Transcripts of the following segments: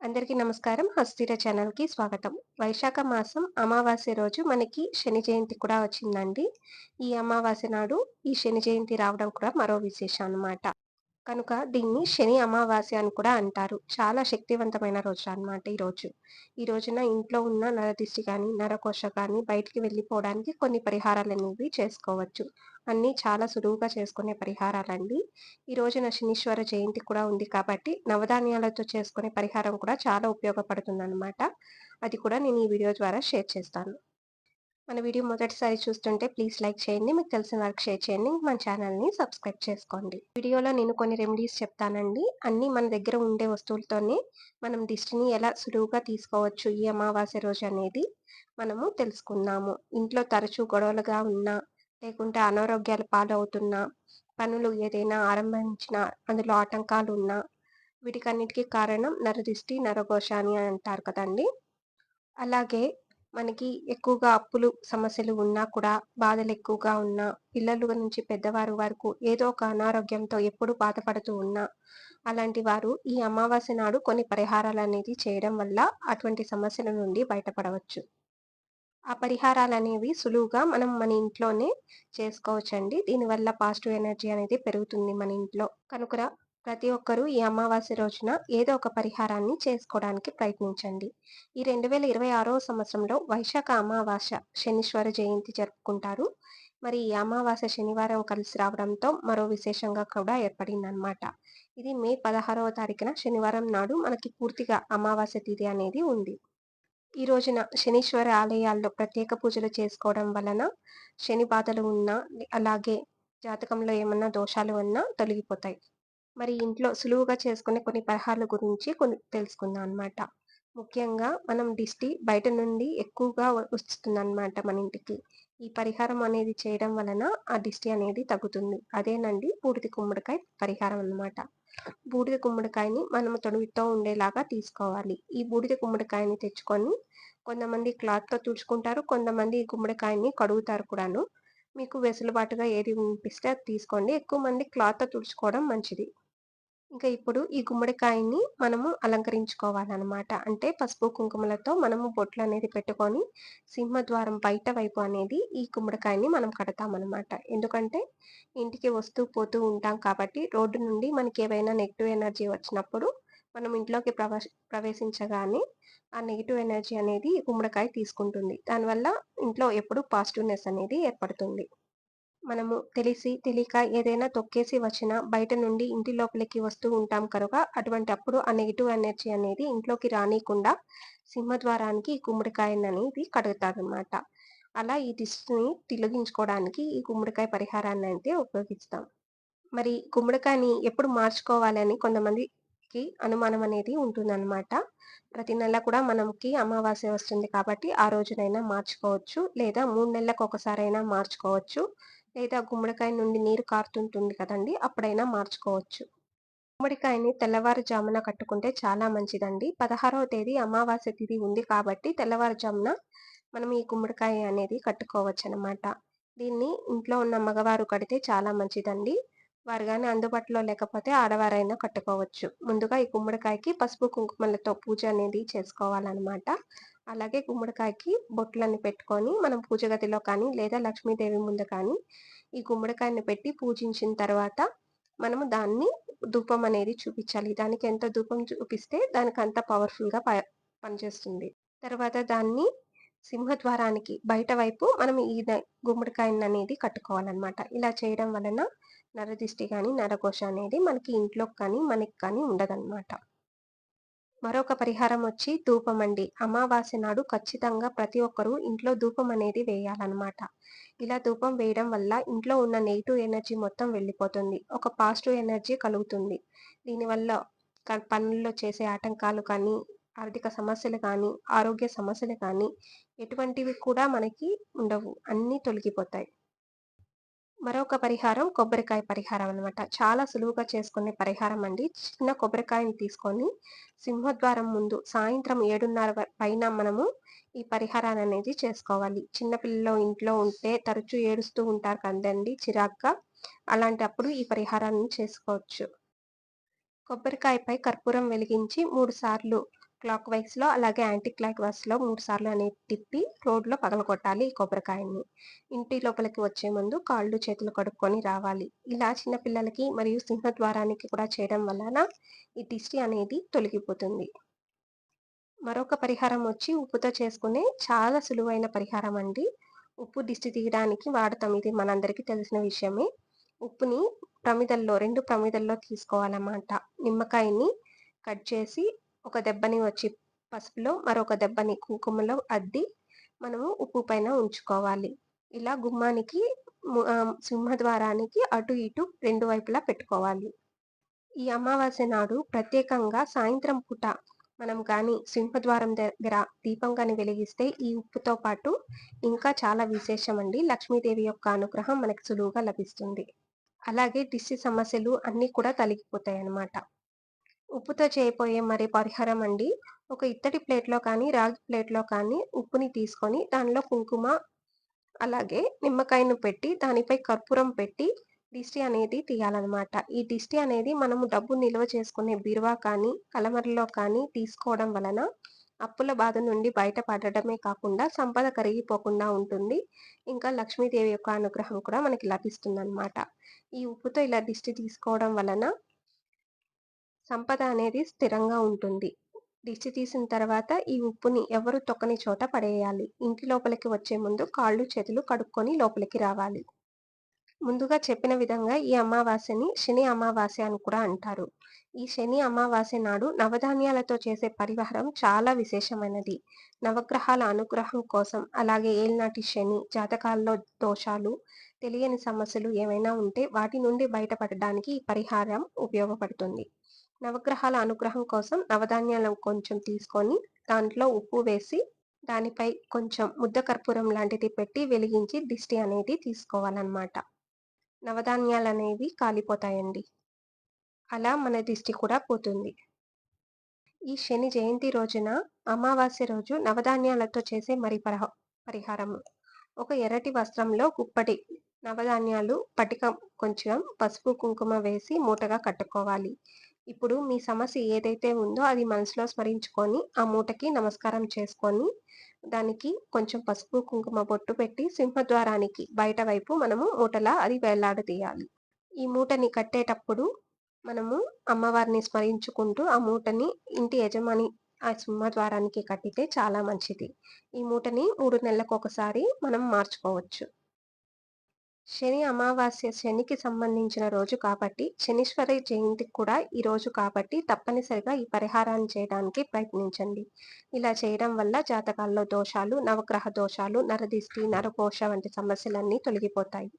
అందరికీ నమస్కారం. హస్తీర ఛానల్‌కి స్వాగతం. వైశాఖ మాసం అమావాస్య రోజు మనకి శని జయంతి కూడా వచ్చిందండి. ఈ అమావాస్య నాడు ఈ శని జయంతి రావడం కూడా మరో విశేషం అన్నమాట. కనుక దీన్ని శని అమావాస్య అని కూడా అంటారు. చాలా శక్తివంతమైన రోజు అన్నమాట ఈరోజు. ఈ రోజున ఇంట్లో ఉన్న నరదిష్టి కానీ, నరఘోష కానీ బయటికి వెళ్ళిపోవడానికి కొన్ని పరిహారాలనేవి చేసుకోవచ్చు. అన్నీ చాలా సులువుగా చేసుకునే పరిహారాలండి. ఈ రోజున శనీశ్వర జయంతి కూడా ఉంది కాబట్టి నవధాన్యాలతో చేసుకునే పరిహారం కూడా చాలా ఉపయోగపడుతుందన్నమాట. అది కూడా నేను ఈ వీడియో ద్వారా షేర్ చేస్తాను. మన వీడియో మొదటిసారి చూస్తుంటే ప్లీజ్ లైక్ చేయండి. మీకు తెలిసిన వారికి షేర్ చేయండి. మన ఛానల్‌ని సబ్స్క్రైబ్ చేసుకోండి. వీడియోలో నేను కొన్ని రెమెడీస్ చెప్తానండి. అన్నీ మన దగ్గర ఉండే వస్తువులతోనే మనం దిష్టిని ఎలా సులువుగా తీసుకోవచ్చు ఈ అమావాస్య రోజు అనేది మనము తెలుసుకుందాము. ఇంట్లో తరచూ గొడవలుగా ఉన్నా, లేకుంటే అనారోగ్యాల పాలవుతున్నా, పనులు ఏదైనా ఆరంభించినా అందులో ఆటంకాలున్నా వీటికన్నిటికి కారణం నరదిష్టి, నరఘోష అని అంటారు కదండీ! అలాగే మనకి ఎక్కువగా అప్పులు సమస్యలు ఉన్నా కూడా, బాధలెక్కువగా ఉన్నా, పిల్లలు నుంచి పెద్దవారు వరకు ఏదో ఒక అనారోగ్యంతో ఎప్పుడు బాధపడుతూ ఉన్నా, అలాంటి వారు ఈ అమావాస్య నాడు కొన్ని పరిహారాలనేది చేయడం వల్ల అటువంటి సమస్యల నుండి బయటపడవచ్చు. ఆ పరిహారాలనేవి సులువుగా మనం మన ఇంట్లోనే చేసుకోవచ్చండి. దీనివల్ల పాజిటివ్ ఎనర్జీ అనేది పెరుగుతుంది మన ఇంట్లో. కనుక ప్రతి ఒక్కరూ ఈ అమావాస్య రోజున ఏదో ఒక పరిహారాన్ని చేసుకోవడానికి ప్రయత్నించండి. ఈ 2026వ సంవత్సరంలో వైశాఖ అమావాస్య శనీశ్వర జయంతి జరుపుకుంటారు. మరి ఈ అమావాస్య శనివారం కలిసి రావడంతో మరో విశేషంగా కూడా ఏర్పడిందనమాట. ఇది మే 16వ తారీఖున శనివారం నాడు మనకి పూర్తిగా అమావాస్య తిథి అనేది ఉంది. ఈ రోజున శనీశ్వర ఆలయాల్లో ప్రత్యేక పూజలు చేసుకోవడం వలన శని బాధలు ఉన్నా, అలాగే జాతకంలో ఏమన్నా దోషాలు ఉన్నా తొలగిపోతాయి. మరి ఇంట్లో సులువుగా చేసుకునే కొన్ని పరిహారాల గురించి కొన్ని తెలుసుకుందాం అన్నమాట. ముఖ్యంగా మనం దిష్టి బయట నుండి ఎక్కువగా వస్తుందన్నమాట మన ఇంటికి. ఈ పరిహారం అనేది చేయడం వలన ఆ దిష్టి అనేది తగ్గుతుంది. అదేనండి బూడిద గుమ్మడికాయ పరిహారం అన్నమాట. బూడిద గుమ్మడికాయని మనము తొడుగుతో ఉండేలాగా తీసుకోవాలి. ఈ బూడిద గుమ్మడికాయని తెచ్చుకొని కొంతమంది క్లాత్‌తో తుడుచుకుంటారు. కొంతమంది ఈ గుమ్మడికాయని కడుగుతారు కూడాను. మీకు వెసులుబాటుగా ఏది అనిపిస్తే అది తీసుకోండి. ఎక్కువ మంది క్లాత్‌తో తుడుచుకోవడం మంచిది. ఇంకా ఇప్పుడు ఈ గుమ్మడికాయని మనము అలంకరించుకోవాలనమాట. అంటే పసుపు, కుంకుమలతో మనము బొట్లనేది పెట్టుకొని సింహద్వారం బయట వైపు అనేది ఈ గుమ్మడికాయని మనం కడతామనమాట. ఎందుకంటే ఇంటికి వస్తూ పోతూ ఉంటాం కాబట్టి రోడ్డు నుండి మనకేవైనా నెగెటివ్ ఎనర్జీ వచ్చినప్పుడు మనం ఇంట్లోకి ప్రవేశించగానే ఆ నెగెటివ్ ఎనర్జీ అనేది ఈ గుమ్మడికాయ తీసుకుంటుంది. దానివల్ల ఇంట్లో ఎప్పుడు పాజిటివ్‌నెస్ అనేది ఏర్పడుతుంది. మనము తెలిసి తెలియక ఏదైనా తొక్కేసి వచ్చినా బయట నుండి ఇంటి లోపలికి వస్తూ ఉంటాం కనుక అటువంటప్పుడు ఆ నెగెటివ్ ఎనర్జీ అనేది ఇంట్లోకి రానీయకుండా సింహద్వారానికి ఈ గుమ్మడికాయననేది కడుగుతారనమాట. అలా ఈ దిష్టిని తొలగించుకోవడానికి ఈ గుమ్మడికాయ పరిహారాన్ని అయితే ఉపయోగిస్తాం. మరి గుమ్మడికాయని ఎప్పుడు మార్చుకోవాలని కొంతమందికి అనుమానం అనేది ఉంటుందన్నమాట. ప్రతి నెల కూడా మనకి అమావాస్య వస్తుంది కాబట్టి ఆ రోజునైనా మార్చుకోవచ్చు. లేదా 3 నెలలకు ఒకసారైనా మార్చుకోవచ్చు. లేదా గుమ్మడికాయ నుండి నీరు కారుతుంటుంది కదండీ! అప్పుడైనా మార్చుకోవచ్చు. గుమ్మడికాయని తెల్లవారుజామున కట్టుకుంటే చాలా మంచిదండి. 16వ తేదీ అమావాస్య తిథి ఉంది కాబట్టి తెల్లవారుజామున మనం ఈ గుమ్మడికాయ అనేది కట్టుకోవచ్చనమాట. దీన్ని ఇంట్లో ఉన్న మగవారు కడితే చాలా మంచిదండి. వారు గాని అందుబాటులో లేకపోతే ఆడవారైనా కట్టుకోవచ్చు. ముందుగా ఈ గుమ్మడికాయకి పసుపు, కుంకుమలతో పూజ అనేది చేసుకోవాలనమాట. అలాగే గుమ్మడికాయకి బొట్లని పెట్టుకొని మనం పూజ గదిలో కానీ, లేదా లక్ష్మీదేవి ముందు కానీ ఈ గుమ్మడికాయని పెట్టి పూజించిన తర్వాత మనము దాన్ని ధూపం అనేది చూపిచ్చాలి. దానికి ఎంత ధూపం చూపిస్తే దానికంత పవర్‌ఫుల్‌గా పనిచేస్తుంది. తర్వాత దాన్ని సింహద్వారానికి బయట వైపు మనం ఈ గుమ్మడికాయననేది కట్టుకోవాలనమాట. ఇలా చేయడం వలన నరదిష్టి గాని, నరఘోష అనేది మనకి ఇంట్లోకి కానీ, మనకి కానీ ఉండదనమాట. మరొక పరిహారం వచ్చి ధూపమండి. అమావాస్య నాడు ఖచ్చితంగా ప్రతి ఒక్కరూ ఇంట్లో ధూపం అనేది వేయాలనమాట. ఇలా ధూపం వేయడం వల్ల ఇంట్లో ఉన్న నెగెటివ్ ఎనర్జీ మొత్తం వెళ్ళిపోతుంది. ఒక పాజిటివ్ ఎనర్జీ కలుగుతుంది. దీనివల్ల పనుల్లో చేసే ఆటంకాలు కానీ, ఆర్థిక సమస్యలు కానీ, ఆరోగ్య సమస్యలు కానీ ఎటువంటివి కూడా మనకి ఉండవు. అన్నీ తొలగిపోతాయి. మరొక పరిహారం కొబ్బరికాయ పరిహారం అనమాట. చాలా సులువుగా చేసుకునే పరిహారం అండి. చిన్న కొబ్బరికాయని తీసుకొని సింహద్వారం ముందు సాయంత్రం 7:30 పైన మనము ఈ పరిహారాన్ననేది చేసుకోవాలి. చిన్న పిల్లలు ఇంట్లో ఉంటే తరచూ ఏడుస్తూ ఉంటారు కదండీ చిరాగ్గా. అలాంటప్పుడు ఈ పరిహారాన్ని చేసుకోవచ్చు. కొబ్బరికాయపై కర్పూరం వెలిగించి 3 సార్లు క్లాక్ వైస్‌లో అలాగే యాంటీ క్లాక్ వైస్‌లో 3 సార్లు అనేది తిప్పి రోడ్లో పగలగొట్టాలి ఈ కొబ్బరికాయని. ఇంటి లోపలికి వచ్చే ముందు కాళ్ళు, చేతులు కడుక్కొని రావాలి. ఇలా చిన్న పిల్లలకి మరియు సింహద్వారానికి కూడా చేయడం వలన ఈ దిష్టి అనేది తొలగిపోతుంది. మరొక పరిహారం వచ్చి ఉప్పుతో చేసుకునే చాలా సులువైన పరిహారం అండి. ఉప్పు దిష్టి తీయడానికి వాడతాం. ఇది మనందరికీ తెలిసిన విషయమే. ఉప్పుని ప్రమిదల్లో 2 ప్రమిదల్లో తీసుకోవాలన్నమాట. నిమ్మకాయని కట్ చేసి ఒక దెబ్బని వచ్చి పసుపులో, మరొక దెబ్బని కుంకుమలో అద్ది మనము ఉప్పు పైన ఉంచుకోవాలి. ఇలా గుమ్మానికి సింహద్వారానికి అటు ఇటు 2 వైపులా పెట్టుకోవాలి. ఈ అమావాస్య నాడు ప్రత్యేకంగా సాయంత్రం పూట మనం గాని సింహద్వారం దగ్గర దీపం గాని వెలిగిస్తే ఈ ఉప్పుతో పాటు ఇంకా చాలా విశేషమండి. లక్ష్మీదేవి యొక్క అనుగ్రహం మనకి సులువుగా లభిస్తుంది. అలాగే దిష్టి సమస్యలు అన్నీ కూడా తొలగిపోతాయన్నమాట. ఉప్పుతో చేయబోయే మరి పరిహారం అండి. ఒక ఇత్తడి ప్లేట్‌లో కానీ, రాగి ప్లేట్‌లో కానీ ఉప్పుని తీసుకొని దానిలో కుంకుమ అలాగే నిమ్మకాయను పెట్టి దానిపై కర్పూరం పెట్టి దిష్టి అనేది తీయాలనమాట. ఈ దిష్టి అనేది మనము డబ్బు నిల్వ చేసుకునే బీరువా కానీ, అలమరలో కానీ తీసుకోవడం వలన అప్పుల బాధ నుండి బయటపడడమే కాకుండా సంపద కరిగిపోకుండా ఉంటుంది. ఇంకా లక్ష్మీదేవి యొక్క అనుగ్రహం కూడా మనకి లభిస్తుందనమాట. ఈ ఉప్పుతో ఇలా దిష్టి తీసుకోవడం వలన సంపద అనేది స్థిరంగా ఉంటుంది. దిష్టి తీసిన తర్వాత ఈ ఉప్పుని ఎవరు తొక్కని చోట పడేయాలి. ఇంటి లోపలికి వచ్చే ముందు కాళ్ళు, చేతులు కడుక్కొని లోపలికి రావాలి. ముందుగా చెప్పిన విధంగా ఈ అమావాస్యని శని అమావాస్య అని కూడా అంటారు. ఈ శని అమావాస్య నాడు నవధాన్యాలతో చేసే పరిహారం చాలా విశేషమైనది. నవగ్రహాల అనుగ్రహం కోసం, అలాగే ఏలినాటి శని, జాతకాల్లో దోషాలు, తెలియని సమస్యలు ఏమైనా ఉంటే వాటి నుండి బయటపడడానికి ఈ పరిహారం ఉపయోగపడుతుంది. నవగ్రహాల అనుగ్రహం కోసం నవధాన్యాలను కొంచెం తీసుకొని దాంట్లో ఉప్పు వేసి దానిపై కొంచెం ముద్ద కర్పూరం లాంటిది పెట్టి వెలిగించి దిష్టి అనేది తీసుకోవాలన్నమాట. నవధాన్యాలనేవి కాలిపోతాయండి. అలా మన దిష్టి కూడా పోతుంది. ఈ శని జయంతి రోజున అమావాస్య రోజు నవధాన్యాలతో చేసే పరిహారము. ఒక ఎర్రటి వస్త్రంలో గుప్పటి నవధాన్యాలు, పటిక కొంచెం పసుపు, కుంకుమ వేసి మూటగా కట్టుకోవాలి. ఇప్పుడు మీ సమస్య ఏదైతే ఉందో అది మనసులో స్మరించుకొని ఆ మూటకి నమస్కారం చేసుకొని దానికి కొంచెం పసుపు, కుంకుమ బొట్టు పెట్టి సింహద్వారానికి బయట వైపు మనము మూటలా అది వేలాడదీయాలి. ఈ మూటని కట్టేటప్పుడు మనము అమ్మవారిని స్మరించుకుంటూ ఆ మూటని ఇంటి యజమాని ఆ సింహద్వారానికి కట్టితే చాలా మంచిది. ఈ మూటని 3 నెలలకొకసారి మనం మార్చుకోవచ్చు. శని అమావాస్య శనికి సంబంధించిన రోజు కాబట్టి, శనీశ్వరి జయంతి కూడా ఈ రోజు కాబట్టి తప్పనిసరిగా ఈ పరిహారాన్ని చేయడానికి ప్రయత్నించండి. ఇలా చేయడం వల్ల జాతకాల్లో దోషాలు, నవగ్రహ దోషాలు, నరదిష్టి, నరఘోష వంటి సమస్యలన్నీ తొలగిపోతాయి.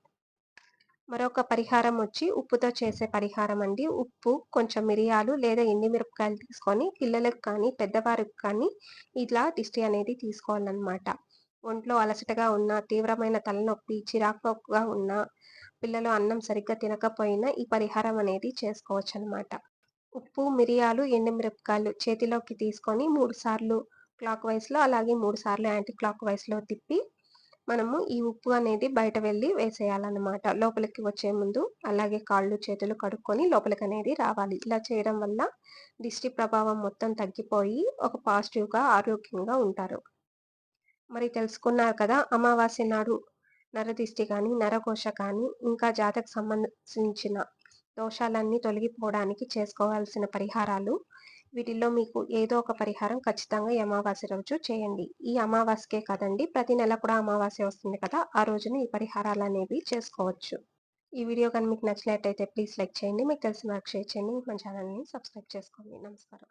మరొక పరిహారం వచ్చి ఉప్పుతో చేసే పరిహారం అండి. ఉప్పు, కొంచెం మిరియాలు లేదా ఎండు మిరపకాయలు తీసుకొని పిల్లలకు కానీ, పెద్దవారికి కానీ ఇలా దిష్టి అనేది తీసుకోవాలన్నమాట. ఒంట్లో అలసటగా ఉన్న, తీవ్రమైన తలనొప్పి, చిరాకుగా ఉన్న, పిల్లలు అన్నం సరిగ్గా తినకపోయినా ఈ పరిహారం అనేది చేసుకోవచ్చనమాట. ఉప్పు, మిరియాలు, ఎండుమిరపకాయలు చేతిలోకి తీసుకొని 3 సార్లు క్లాక్ వైస్‌లో అలాగే 3 సార్లు యాంటీ క్లాక్ వైస్‌లో తిప్పి మనము ఈ ఉప్పు అనేది బయట వెళ్ళి వేసేయాలన్నమాట. లోపలికి వచ్చే ముందు అలాగే కాళ్ళు, చేతులు కడుక్కొని లోపలికనేది రావాలి. ఇలా చేయడం వల్ల దిష్టి ప్రభావం మొత్తం తగ్గిపోయి ఒక పాజిటివ్‌గా, ఆరోగ్యంగా ఉంటారు. మరి తెలుసుకున్నారు కదా! అమావాస్య నాడు నరదిష్టి కానీ, నరఘోష కానీ, ఇంకా జాతక సంబంధించిన దోషాలన్నీ తొలగిపోవడానికి చేసుకోవాల్సిన పరిహారాలు. వీటిల్లో మీకు ఏదో ఒక పరిహారం ఖచ్చితంగా ఈ అమావాస్య రోజు చేయండి. ఈ అమావాస్యకే కాదండి, ప్రతి నెల కూడా అమావాస్య వస్తుంది కదా! ఆ రోజున ఈ పరిహారాలనేవి చేసుకోవచ్చు. ఈ వీడియో గాని మీకు నచ్చినట్టయితే ప్లీజ్ లైక్ చేయండి. మీకు తెలిసిన వారికి షేర్ చేయండి. మన ఛానల్‌ని సబ్స్క్రైబ్ చేసుకోండి. నమస్కారం.